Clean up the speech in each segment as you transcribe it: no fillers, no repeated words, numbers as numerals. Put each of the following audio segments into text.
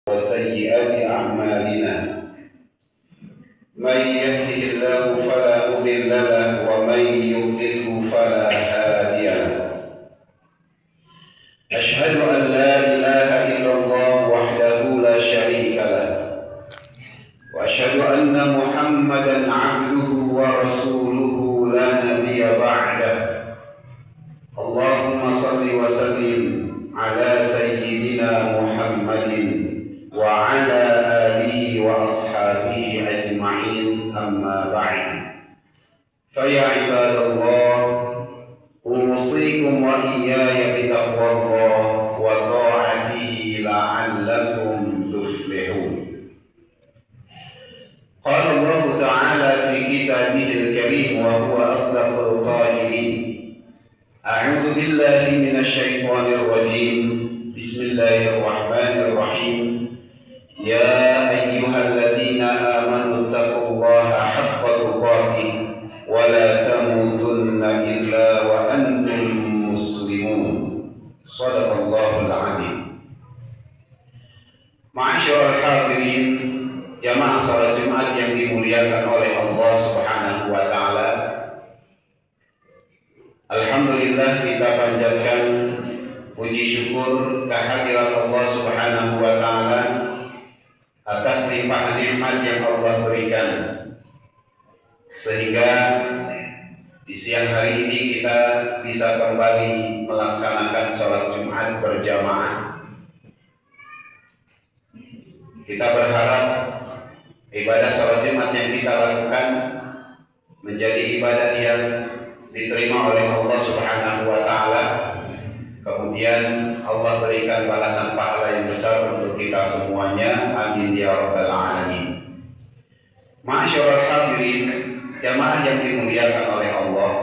وسيئات أعمالنا من يهده الله فلا مضل له ومن يضلله فلا هادي له أشهد أن لا إله إلا الله وحده لا شريك له وأشهد أن محمدا عبده ورسوله لا نبي بعده اللهم صل وسلم على سيدنا محمد وعلى آله وأصحابه أجمعين أما بعد فيا عباد الله أوصيكم وإياي بتقوى الله وطاعته لعلكم تفلحون. قال الله تعالى في كتابه الكريم وهو أصدق القائلين أعوذ بالله من الشيطان الرجيم بسم الله الرحمن الرحيم يا أيها الذين آمنوا اتقوا الله حق تقاته ولا تموتن إلا وأنتم مسلمون صدق الله العظيم. Ma'asyiral hadirin, jamaah salat Jumat yang dimuliakan oleh Allah Subhanahu wa taala. Alhamdulillah kita panjatkan puji syukur kehadirat Allah Subhanahu wa taala atas limpahan nikmat yang Allah berikan, sehingga di siang hari ini kita bisa kembali melaksanakan sholat Jumat berjamaah. Kita berharap ibadah sholat Jumat yang kita lakukan menjadi ibadah yang diterima oleh Allah Subhanahu wa taala. Kemudian Allah berikan balasan pahala yang besar untuk kita semuanya. Amin ya rabbal alamin. Ma'asyiral hadirin, jamaah yang dimuliakan oleh Allah,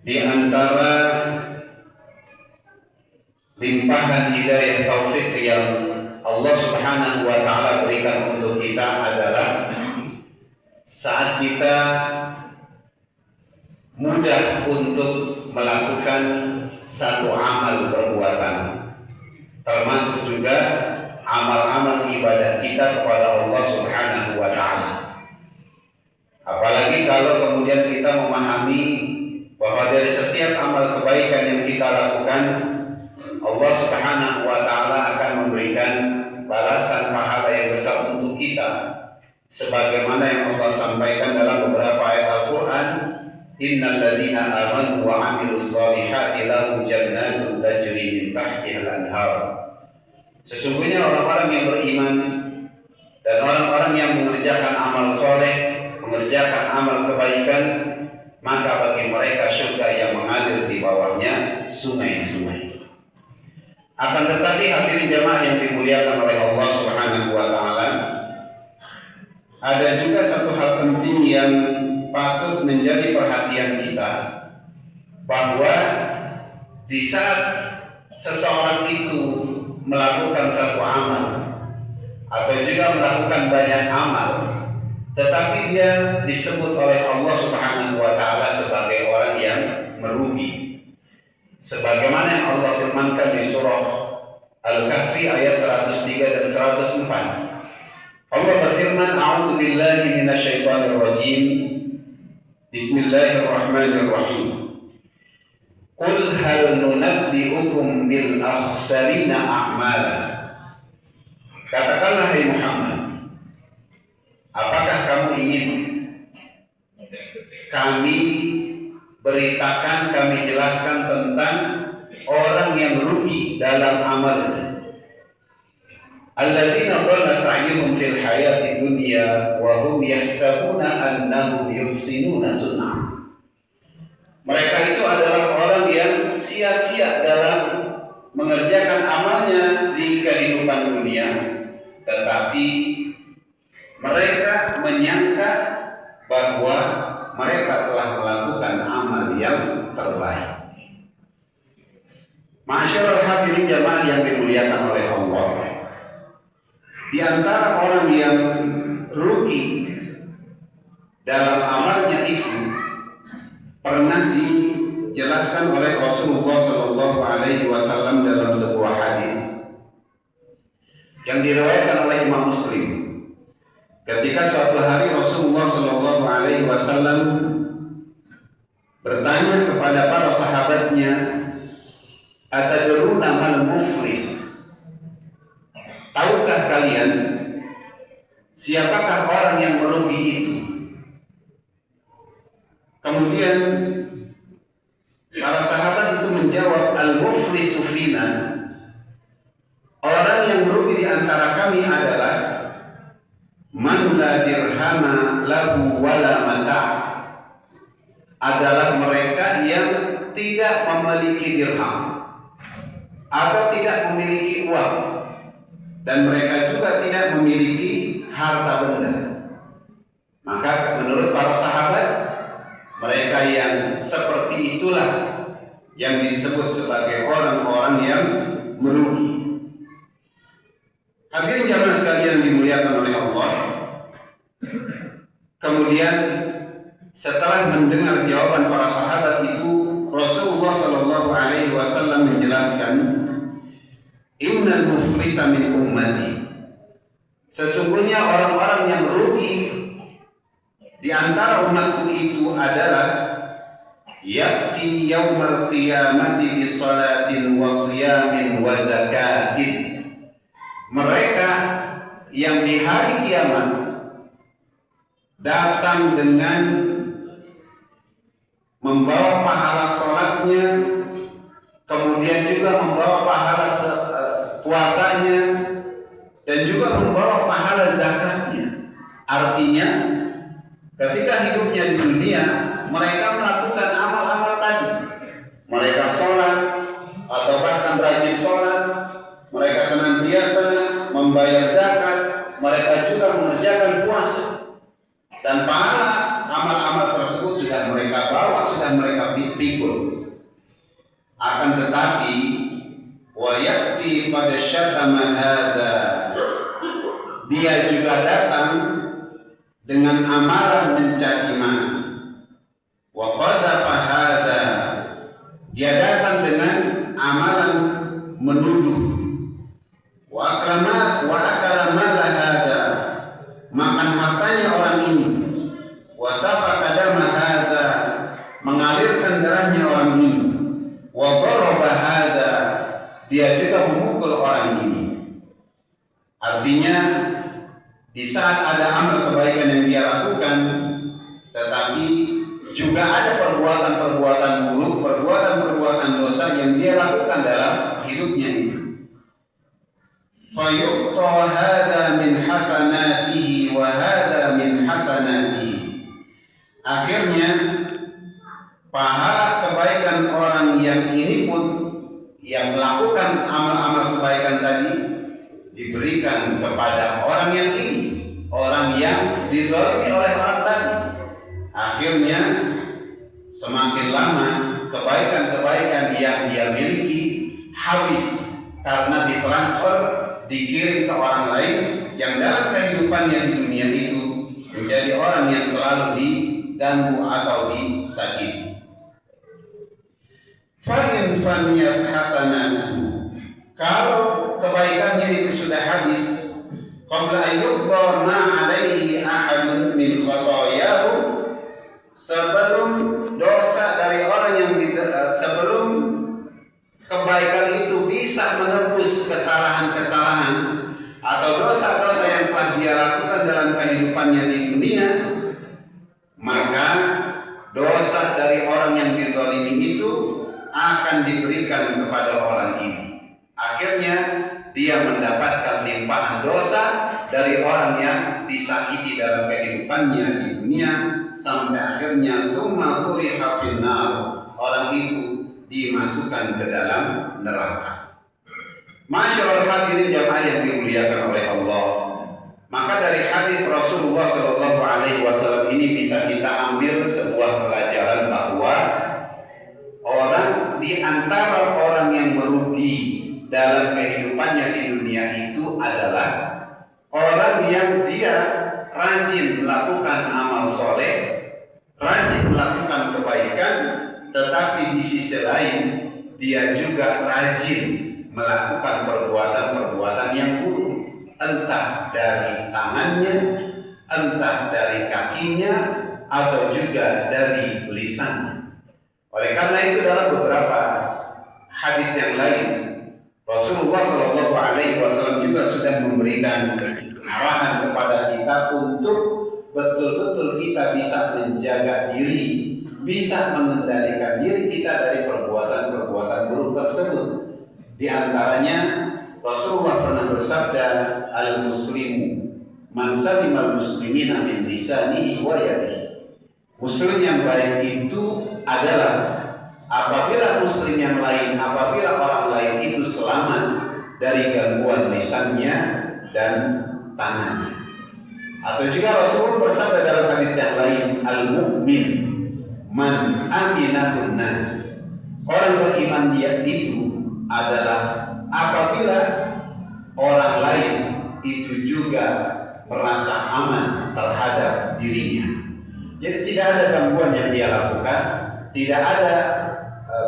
di antara limpahan hidayah taufik yang Allah Subhanahu wa taala berikan untuk kita adalah saat kita mudah untuk melakukan satu amal perbuatan, termasuk juga amal-amal ibadah kita kepada Allah Subhanahu wa taala. Apalagi kalau kemudian kita memahami bahwa dari setiap amal kebaikan yang kita lakukan, Allah Subhanahu wa taala akan memberikan balasan pahala yang besar untuk kita, sebagaimana yang Allah sampaikan dalam beberapa ayat Al-Qur'an, innal ladzina amanu wa 'amilus shalihati lahum jannatun tajri min tahtihal anhar. Sesungguhnya orang-orang yang beriman dan orang-orang yang mengerjakan amal soleh, mengerjakan amal kebaikan, maka bagi mereka surga yang mengalir di bawahnya sungai-sungai. Akan tetapi hadirin jamaah yang dimuliakan oleh Allah Subhanahu wa taala, ada juga satu hal penting yang patut menjadi perhatian kita, bahwa di saat seseorang itu melakukan satu amal atau juga melakukan banyak amal, tetapi dia disebut oleh Allah Subhanahu wa taala sebagai orang yang merugi, sebagaimana yang Allah firmankan di surah Al-Kahfi ayat 103 dan 104. Allah berfirman, a'udzu billahi minasyaitonir rajim. Bismillahirrahmanirrahim. Qul hal nunabbi'ukum bil akhsarina a'mala. Katakanlah hai Muhammad, apakah kamu ingin kami beritakan, kami jelaskan tentang orang yang rugi dalam amalnya? Alladzina dhalla sa'yuhum fil hayati dunya wa hum yahsabuna annahum yuhsinuna sun'a. Mereka itu adalah orang yang sia-sia dalam mengerjakan amalnya di kehidupan dunia, tetapi mereka menyangka bahwa mereka telah melakukan amal yang terbaik. Ma'asyiral hadirin jamaah yang dimuliakan oleh Allah, di antara orang yang rugi dalam amalnya itu pernah dijelaskan oleh Rasulullah SAW dalam sebuah hadis. yang diriwayatkan oleh Imam Muslim. Ketika suatu hari Rasulullah Shallallahu Alaihi Wasallam bertanya kepada para sahabatnya, "Atadruna mal muflis?" Tahukah kalian siapakah orang yang merugi itu? Kemudian para sahabat itu menjawab, "Al-muflisu fina." Orang yang merugi di antara kami adalah man la dirhama lahu wala mata'. Adalah mereka yang tidak memiliki dirham atau tidak memiliki uang, dan mereka juga tidak memiliki harta benda. Maka menurut para sahabat, mereka yang seperti itulah yang disebut sebagai orang-orang yang merugi. Hadirin jamaah sekalian dimuliakan oleh Allah. Kemudian setelah mendengar jawaban para sahabat itu, Rasulullah Shallallahu Alaihi Wasallam menjelaskan, "Innal muflisa min ummati." Sesungguhnya orang-orang yang merugi di antara umatku itu adalah ya'ti yaumal qiyamati bi salatin wa siyamin wa zakatin. Mereka yang di hari kiamat datang dengan membawa pahala salatnya, kemudian juga membawa pahala puasanya, dan juga membawa pahala zakatnya. Artinya ketika hidupnya di dunia, mereka melakukan amal-amal tadi. Mereka sholat atau bahkan rajin sholat, mereka senantiasa membayar zakat, mereka juga mengerjakan puasa, dan pahala amal-amal tersebut sudah mereka bawa, sudah mereka pikul. Akan tetapi wa ya'ti qad syatama hadza, dia juga datang dengan amalan mencaci maki. Wa qadhafa hadza, dia datang dengan amalan menuduh. Wa akala mala hadza, makan hartanya orang ini. Wa safaka dama hadza, mengalirkan darahnya orang ini. Wa daraba hadza, dia juga memukul orang ini. Artinya di saat ada amal kebaikan yang dia lakukan, tetapi juga ada perbuatan-perbuatan buruk, perbuatan-perbuatan dosa yang dia lakukan dalam hidupnya itu. Fayuqta hadza min hasanatihi wa hadza min hasanatihi. Akhirnya pahala kebaikan orang yang ini pun, yang melakukan amal-amal kebaikan tadi, diberikan kepada orang yang ini, orang yang dizalimi oleh orang tadi. Akhirnya semakin lama kebaikan-kebaikan yang dia miliki habis karena ditransfer, dikirim ke orang lain yang dalam kehidupannya di dunia itu menjadi orang yang selalu diganggu atau disakiti. Fa'in faniyat hasanatu, kalau kebaikannya itu sudah habis, qabla ayyubba ma alaihi ahadun min khatayahu, sebelum dosa dari orang yang sebelum kebaikan itu bisa menebus kesalahan-kesalahan atau dosa-dosa yang telah dia lakukan dalam kehidupannya di dunia, maka dosa dari orang yang dizalimi itu akan diberikan kepada orang ini. Akhirnya dia mendapatkan limpahan dosa dari orang yang disakiti dalam kehidupannya di dunia, sampai akhirnya summa turiha finnar, orang itu dimasukkan ke dalam neraka. Masyaallah hadirin jamaah yang dimuliakan oleh Allah. Maka dari hadis Rasulullah Shallallahu Alaihi Wasallam ini bisa kita ambil sebuah pelajaran bahwa orang di antara orang yang merugi dalam kehidupannya di dunia itu adalah orang yang dia rajin melakukan amal soleh, rajin melakukan kebaikan, tetapi di sisi lain dia juga rajin melakukan perbuatan-perbuatan yang buruk. entah dari tangannya, entah dari kakinya, atau juga dari lisannya. Oleh karena itu dalam beberapa hadis yang lain, Rasulullah Shallallahu Alaihi Wasallam juga sudah memberikan arahan kepada kita untuk betul-betul kita bisa menjaga diri, bisa mengendalikan diri kita dari perbuatan-perbuatan buruk tersebut. Di antaranya Rasulullah pernah bersabda, al-muslimu man salimal muslimina min lisanihi wa yadihi. Muslim yang baik itu adalah apabila muslim yang lain, apabila orang lain itu selamat dari gangguan lisannya dan tangannya. Atau juga Rasulullah bersabda dalam hadis yang lain, al-mu'min man aminatun nas. Orang beriman dia itu adalah apabila orang lain itu juga merasa aman terhadap dirinya. Jadi tidak ada gangguan yang dia lakukan, tidak ada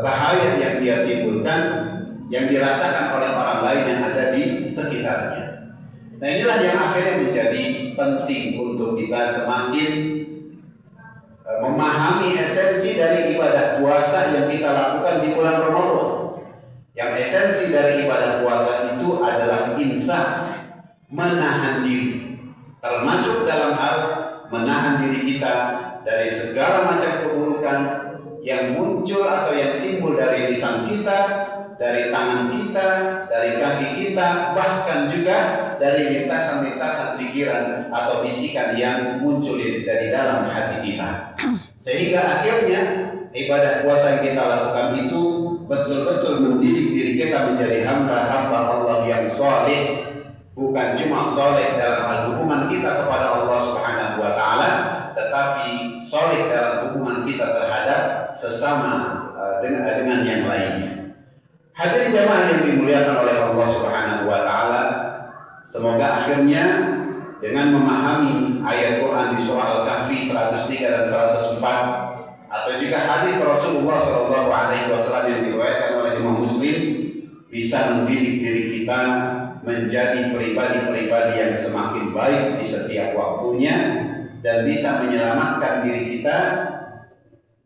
bahaya yang dia timbulkan yang dirasakan oleh orang lain yang ada di sekitarnya. Nah, inilah yang akhirnya menjadi penting untuk kita semakin memahami esensi dari ibadah puasa yang kita lakukan di bulan Ramadan. Yang esensi dari ibadah puasa itu adalah insaf, menahan diri, termasuk dalam hal menahan diri kita dari segala macam keburukan yang muncul atau yang timbul dari lisan kita, dari tangan kita, dari kaki kita, bahkan juga dari lintasan-lintasan pikiran atau bisikan yang muncul dari dalam hati kita. Sehingga akhirnya ibadah puasa yang kita lakukan itu betul-betul mendidik diri kita menjadi hamba-hamba Allah yang saleh, bukan cuma saleh dalam hal hubungan kita kepada Allah Subhanahu wa taala, tetapi saleh dalam hubungan kita terhadap sesama dengan yang lainnya. Hadirin jamaah yang dimuliakan oleh Allah Subhanahu wa taala, semoga akhirnya dengan memahami ayat Quran di surah Al-Kahfi 103 dan 104 atau juga hadis Rasulullah Shallallahu Alaihi Wasallam yang diriwayatkan oleh Imam Muslim, bisa mendidik diri kita menjadi pribadi-pribadi yang semakin baik di setiap waktunya dan bisa menyelamatkan diri kita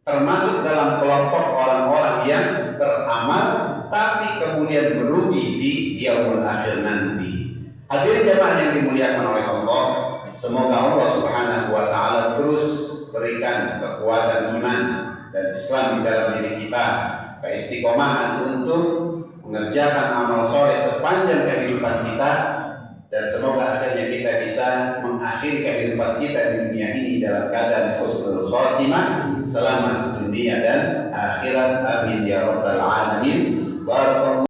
termasuk dalam kelompok orang-orang yang beramal tapi kemudian merugi di yaumul akhir nanti. Hadirin jamaah yang dimuliakan oleh Allah, semoga Allah Subhanahu wa taala terus berikan kekuatan iman dan Islam di dalam diri kita, keistiqomahan untuk mengerjakan amal soleh sepanjang kehidupan kita, dan semoga akhirnya kita bisa mengakhiri kehidupan kita di dunia ini dalam keadaan husnul khotimah, selamat dunia dan akhirat. Amin ya rabbal alamin. Barakallahu